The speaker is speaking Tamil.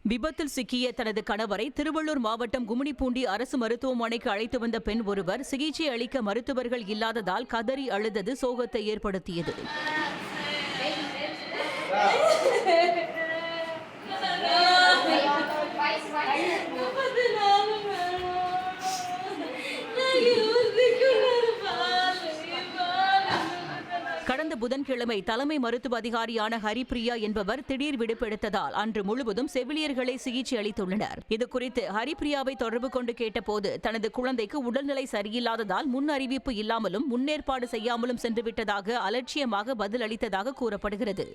விபத்தில் சிக்கிய தனது கணவரை திருவள்ளூர் மாவட்டம் கும்மிடிப்பூண்டி அரசு மருத்துவமனைக்கு அழைத்து வந்த பெண் ஒருவர் சிகிச்சை அளிக்க மருத்துவர்கள் இல்லாததால் கதறி அழுதது சோகத்தை ஏற்படுத்தியது. கடந்த புதன்கிழமை தலைமை மருத்துவ அதிகாரியான ஹரிப்பிரியா என்பவர் திடீர் விடுப்பெடுத்ததால் அன்று முழுவதும் செவிலியர்களை சிகிச்சை அளித்துள்ளனர். இதுகுறித்து ஹரிப்பிரியாவை தொடர்பு கொண்டு கேட்டபோது தனது குழந்தைக்கு உடல்நிலை சரியில்லாததால் முன் அறிவிப்பு இல்லாமலும் முன்னேற்பாடு செய்யாமலும் சென்றுவிட்டதாக அலட்சியமாக பதில் அளித்ததாக கூறப்படுகிறது.